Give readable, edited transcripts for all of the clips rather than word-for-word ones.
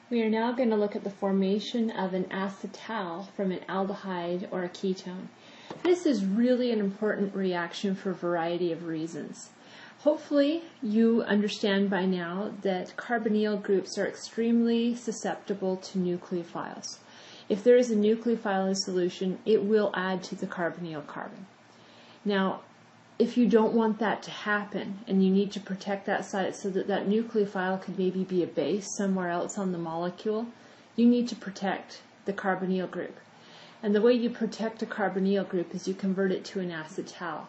We are now going to look at the formation of an acetal from an aldehyde or a ketone. This is really an important reaction for a variety of reasons. Hopefully you understand by now that carbonyl groups are extremely susceptible to nucleophiles. If there is a nucleophile in solution, it will add to the carbonyl carbon. Now, if you don't want that to happen and you need to protect that site so that that nucleophile could maybe be a base somewhere else on the molecule, you need to protect the carbonyl group. And the way you protect a carbonyl group is you convert it to an acetal.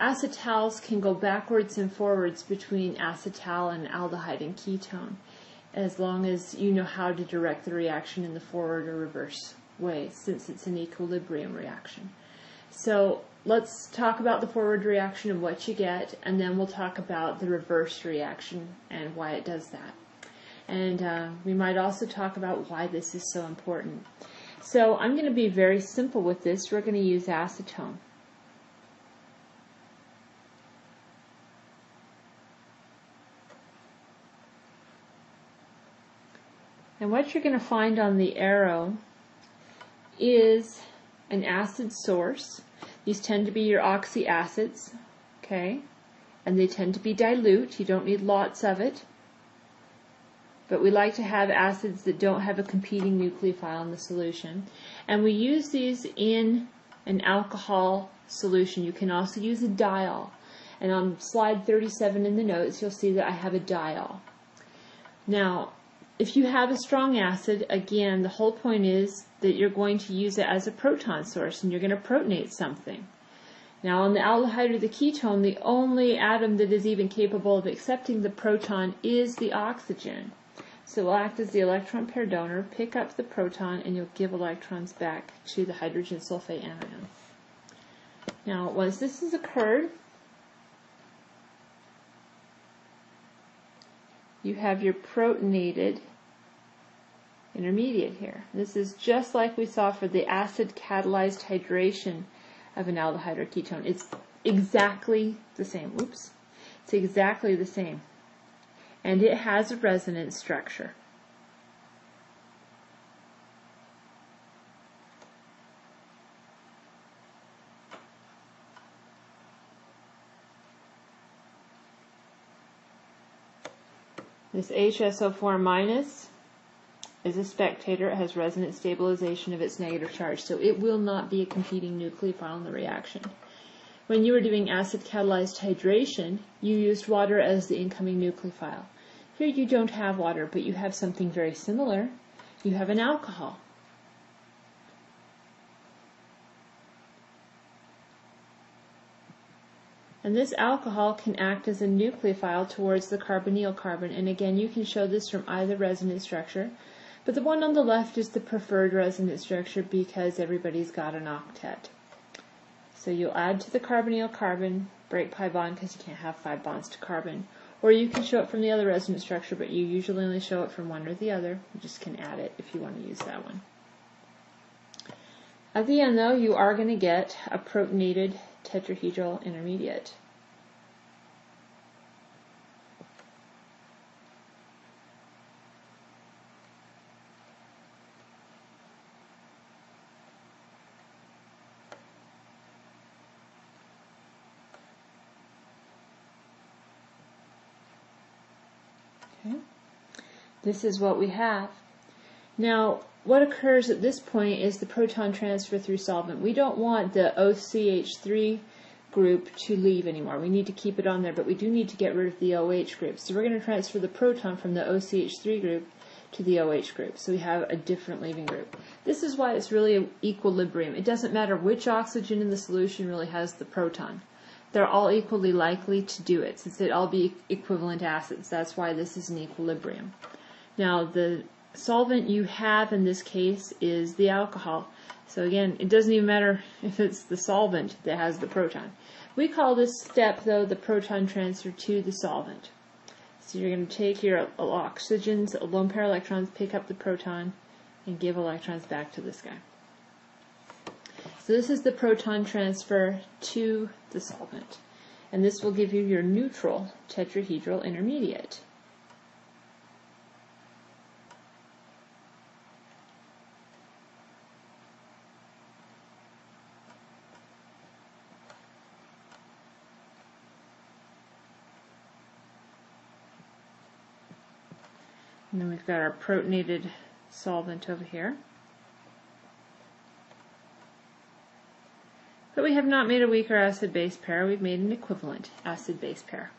Acetals can go backwards and forwards between acetal and aldehyde and ketone, as long as you know how to direct the reaction in the forward or reverse way, since it's an equilibrium reaction. So let's talk about the forward reaction and what you get, and then we'll talk about the reverse reaction and why it does that. And we might also talk about why this is so important. So I'm going to be very simple with this. We're going to use acetone. And what you're going to find on the arrow is an acid source. These tend to be your oxyacids, okay? And they tend to be dilute. You don't need lots of it. But we like to have acids that don't have a competing nucleophile in the solution. And we use these in an alcohol solution. You can also use a diol. And on slide 37 in the notes, you'll see that I have a diol. Now, if you have a strong acid, again, the whole point is that you're going to use it as a proton source and you're going to protonate something. Now on the aldehyde or the ketone, the only atom that is even capable of accepting the proton is the oxygen. So it will act as the electron pair donor, pick up the proton, and you'll give electrons back to the hydrogen sulfate anion. Now once this has occurred, you have your protonated intermediate here. This is just like we saw for the acid catalyzed hydration of an aldehyde or ketone. It's exactly the same. Oops. It's exactly the same. And it has a resonance structure. This HSO4 minus is a spectator. It has resonance stabilization of its negative charge, so it will not be a competing nucleophile in the reaction. When you were doing acid catalyzed hydration, you used water as the incoming nucleophile. Here you don't have water, but you have something very similar. You have an alcohol. And this alcohol can act as a nucleophile towards the carbonyl carbon, and again you can show this from either resonance structure, but the one on the left is the preferred resonance structure because everybody's got an octet. So you'll add to the carbonyl carbon, break pi bond because you can't have 5 bonds to carbon, or you can show it from the other resonance structure, but you usually only show it from one or the other. You just can add it if you want to use that one. At the end though, you are going to get a protonated tetrahedral intermediate. Okay. This is what we have. Now, what occurs at this point is the proton transfer through solvent. We don't want the OCH3 group to leave anymore. We need to keep it on there, but we do need to get rid of the OH group. So we're going to transfer the proton from the OCH3 group to the OH group. So we have a different leaving group. This is why it's really an equilibrium. It doesn't matter which oxygen in the solution really has the proton. They're all equally likely to do it, since they'd all be equivalent acids. That's why this is an equilibrium. Now, the solvent you have in this case is the alcohol. So again, it doesn't even matter if it's the solvent that has the proton. We call this step, though, the proton transfer to the solvent. So you're going to take your oxygens, lone pair electrons, pick up the proton, and give electrons back to this guy. So this is the proton transfer to the solvent. And this will give you your neutral tetrahedral intermediate. And then we've got our protonated solvent over here. But we have not made a weaker acid-base pair, we've made an equivalent acid-base pair.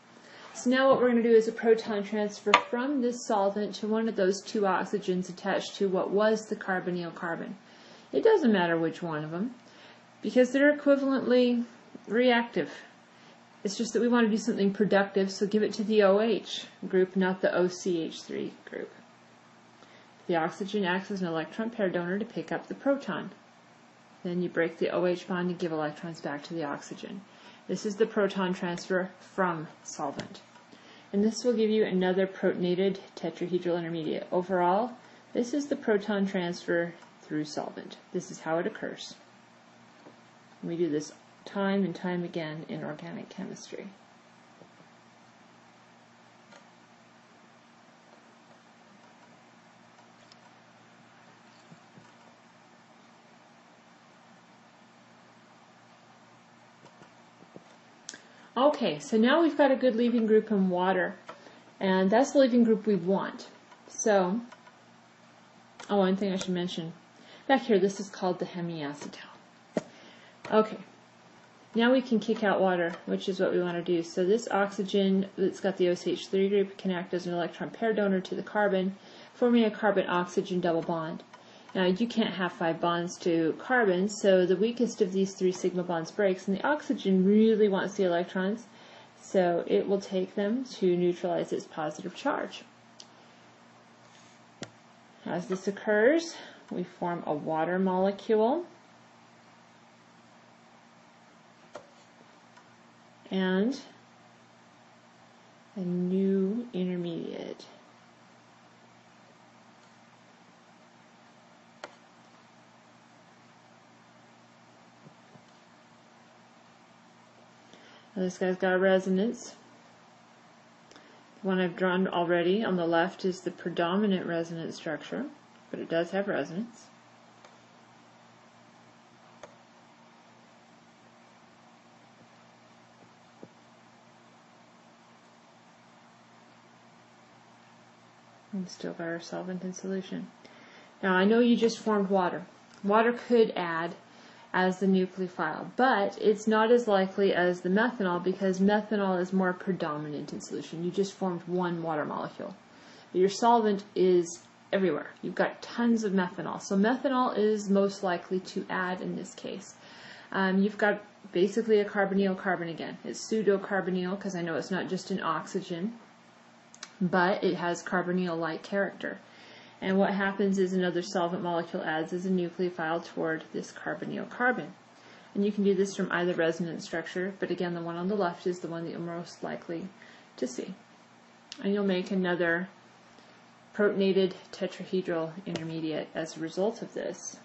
So now what we're going to do is a proton transfer from this solvent to one of those two oxygens attached to what was the carbonyl carbon. It doesn't matter which one of them, because they're equivalently reactive. It's just that we want to do something productive, so give it to the OH group, not the OCH3 group. The oxygen acts as an electron pair donor to pick up the proton. Then you break the OH bond and give electrons back to the oxygen. This is the proton transfer from solvent. And this will give you another protonated tetrahedral intermediate. Overall, this is the proton transfer through solvent. This is how it occurs. We do this time and time again in organic chemistry. Okay, so now we've got a good leaving group in water, and that's the leaving group we want. So, one thing I should mention. Back here, this is called the hemiacetal. Okay, now we can kick out water, which is what we want to do. So this oxygen that's got the OCH3 group can act as an electron pair donor to the carbon, forming a carbon-oxygen double bond. Now you can't have 5 bonds to carbon, so the weakest of these 3 sigma bonds breaks, and the oxygen really wants the electrons, so it will take them to neutralize its positive charge. As this occurs, we form a water molecule and a new intermediate. Now this guy's got a resonance. The one I've drawn already on the left is the predominant resonance structure, but it does have resonance. And still got our solvent in solution. Now I know you just formed water. Water could add as the nucleophile, but it's not as likely as the methanol because methanol is more predominant in solution. You just formed one water molecule. But your solvent is everywhere. You've got tons of methanol. So methanol is most likely to add in this case. You've got basically a carbonyl carbon again. It's pseudo-carbonyl because I know it's not just an oxygen, but it has carbonyl-like character. And what happens is another solvent molecule adds as a nucleophile toward this carbonyl carbon. And you can do this from either resonance structure, but again the one on the left is the one that you're most likely to see. And you'll make another protonated tetrahedral intermediate as a result of this.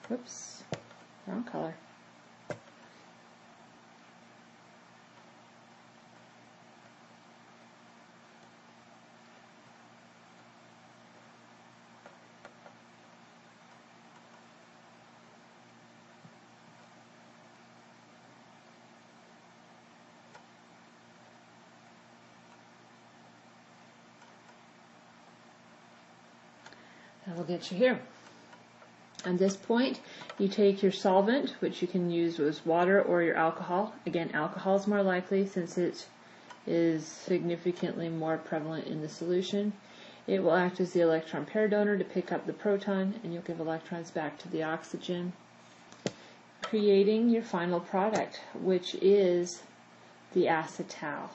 Whoops, wrong color. That will get you here. At this point, you take your solvent, which you can use as water or your alcohol. Again, alcohol is more likely since it is significantly more prevalent in the solution. It will act as the electron pair donor to pick up the proton, and you'll give electrons back to the oxygen, creating your final product, which is the acetal.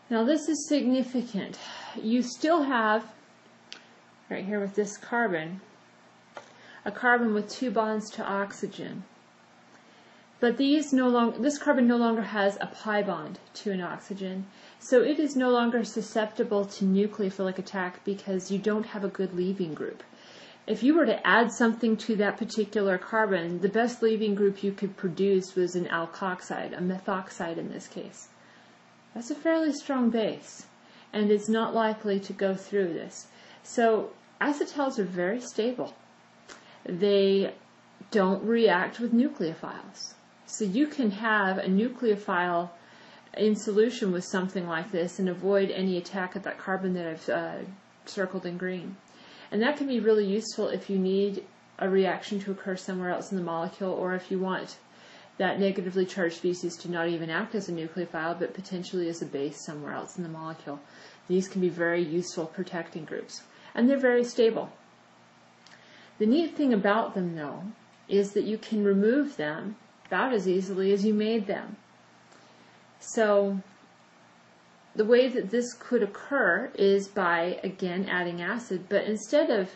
Now this is significant. You still have, right here with this carbon, a carbon with 2 bonds to oxygen. But this carbon no longer has a pi bond to an oxygen, so it is no longer susceptible to nucleophilic attack because you don't have a good leaving group. If you were to add something to that particular carbon, the best leaving group you could produce was an alkoxide, a methoxide in this case. That's a fairly strong base, and it's not likely to go through this. So acetals are very stable. They don't react with nucleophiles. So you can have a nucleophile in solution with something like this and avoid any attack at that carbon that I've circled in green. And that can be really useful if you need a reaction to occur somewhere else in the molecule, or if you want that negatively charged species to not even act as a nucleophile, but potentially as a base somewhere else in the molecule. These can be very useful protecting groups. And they're very stable. The neat thing about them, though, is that you can remove them about as easily as you made them. So the way that this could occur is by, again, adding acid, but instead of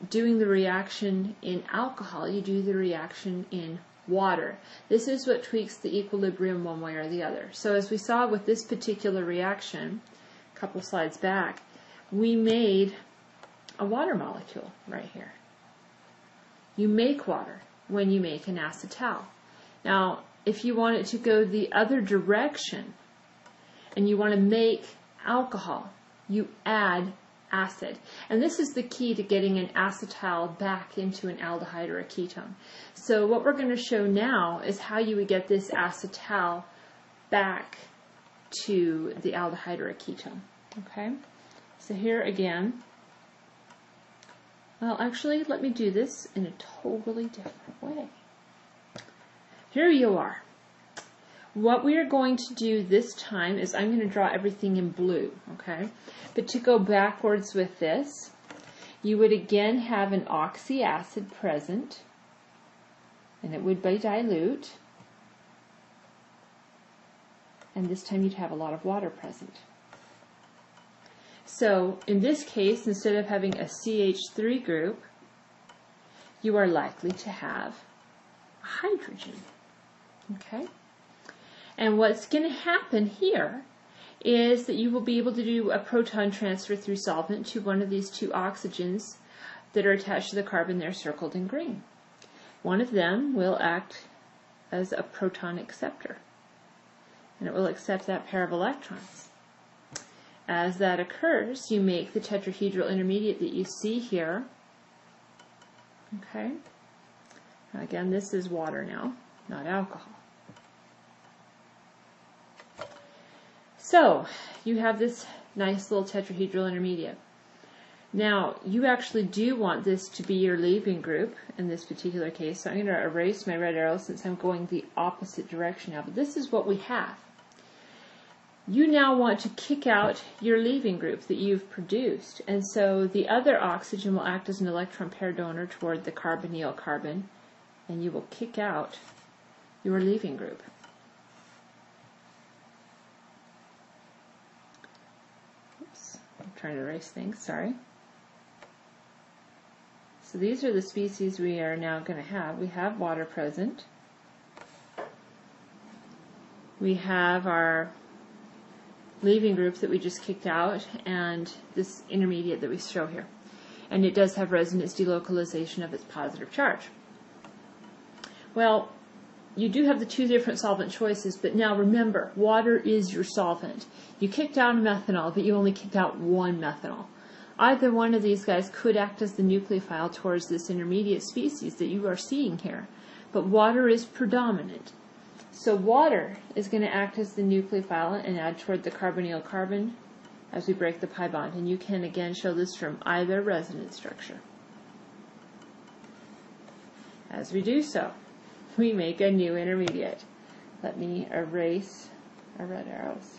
doing the reaction in alcohol, you do the reaction in water. This is what tweaks the equilibrium one way or the other. So as we saw with this particular reaction, a couple slides back, we made a water molecule right here. You make water when you make an acetal. Now, if you want it to go the other direction and you want to make alcohol, you add acid. And this is the key to getting an acetal back into an aldehyde or a ketone. So what we're going to show now is how you would get this acetal back to the aldehyde or a ketone. Okay? So here again, well, actually, let me do this in a totally different way. Here you are. What we are going to do this time is I'm going to draw everything in blue, okay? But to go backwards with this, you would again have an oxyacid present, and it would be dilute. And this time you'd have a lot of water present. So in this case, instead of having a CH3 group, you are likely to have a hydrogen. Okay? And what's going to happen here is that you will be able to do a proton transfer through solvent to one of these two oxygens that are attached to the carbon there circled in green. One of them will act as a proton acceptor, and it will accept that pair of electrons. As that occurs, you make the tetrahedral intermediate that you see here. Okay? Again, this is water now, not alcohol. So, you have this nice little tetrahedral intermediate. Now, you actually do want this to be your leaving group in this particular case, so I'm going to erase my red arrow since I'm going the opposite direction now, but this is what we have. You now want to kick out your leaving group that you've produced, and so the other oxygen will act as an electron pair donor toward the carbonyl carbon, and you will kick out your leaving group. Oops, I'm trying to erase things, sorry. So these are the species we are now going to have. We have water present. We have our leaving group that we just kicked out, and this intermediate that we show here. And it does have resonance delocalization of its positive charge. Well, you do have the two different solvent choices, but now remember, water is your solvent. You kicked out a methanol, but you only kicked out one methanol. Either one of these guys could act as the nucleophile towards this intermediate species that you are seeing here, but water is predominant. So water is going to act as the nucleophile and add toward the carbonyl carbon as we break the pi bond. And you can again show this from either resonance structure. As we do so, we make a new intermediate. Let me erase our red arrows.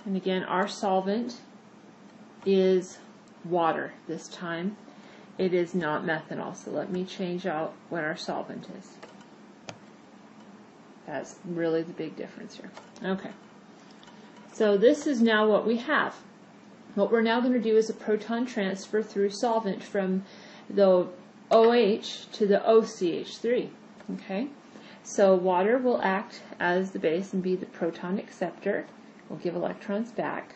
And again, our solvent is water this time. It is not methanol, so let me change out what our solvent is. That's really the big difference here. Okay, so this is now what we have. What we're now going to do is a proton transfer through solvent from the OH to the OCH3. Okay, so water will act as the base and be the proton acceptor. We'll give electrons back.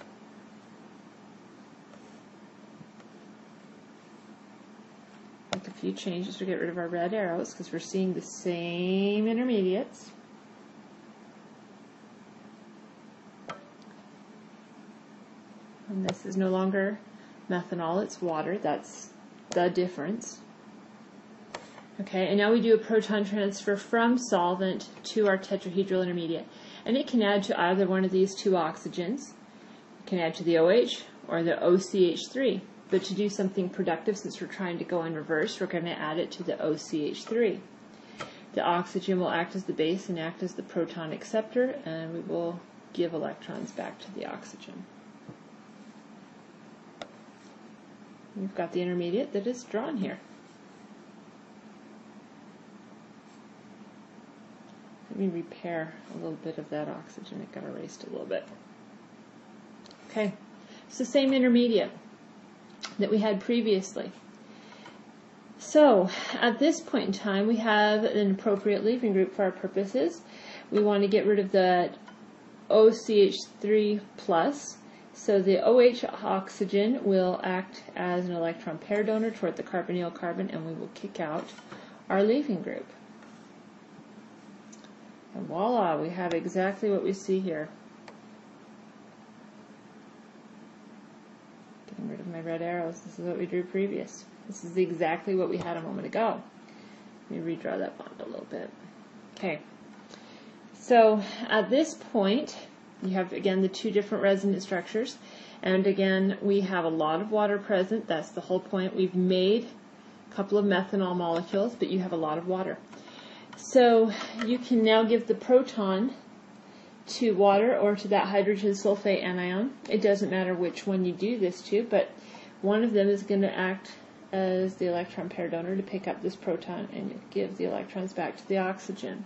Make a few changes to get rid of our red arrows because we're seeing the same intermediates. And this is no longer methanol, it's water. That's the difference. Okay, and now we do a proton transfer from solvent to our tetrahedral intermediate. And it can add to either one of these two oxygens. It can add to the OH or the OCH3. But to do something productive, since we're trying to go in reverse, we're going to add it to the OCH3. The oxygen will act as the base and act as the proton acceptor, and we will give electrons back to the oxygen. We've got the intermediate that is drawn here. Let me repair a little bit of that oxygen. It got erased a little bit. Okay, it's the same intermediate that we had previously. So at this point in time, we have an appropriate leaving group for our purposes. We want to get rid of the OCH3+. So the OH oxygen will act as an electron pair donor toward the carbonyl carbon, and we will kick out our leaving group. And voila, we have exactly what we see here. Getting rid of my red arrows. This is what we drew previous. This is exactly what we had a moment ago. Let me redraw that bond a little bit. Okay. So at this point, you have, again, the two different resonance structures. And again, we have a lot of water present. That's the whole point. We've made a couple of methanol molecules, but you have a lot of water. So you can now give the proton to water or to that hydrogen sulfate anion. It doesn't matter which one you do this to, but one of them is going to act as the electron pair donor to pick up this proton and give the electrons back to the oxygen.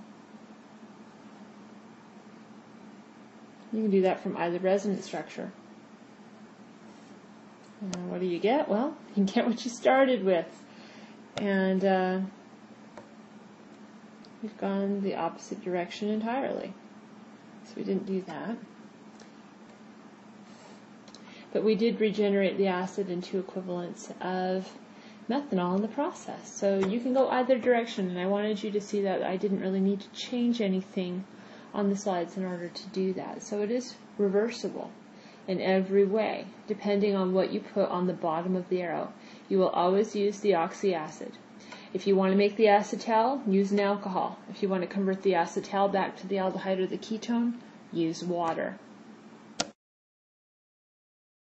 You can do that from either resonance structure. And what do you get? Well, you get what you started with. And we've gone the opposite direction entirely. So we didn't do that. But we did regenerate the acid into equivalents of methanol in the process. So you can go either direction, and I wanted you to see that I didn't really need to change anything on the slides in order to do that. So it is reversible in every way, depending on what you put on the bottom of the arrow. You will always use the oxyacid. If you want to make the acetal, use an alcohol. If you want to convert the acetal back to the aldehyde or the ketone, use water.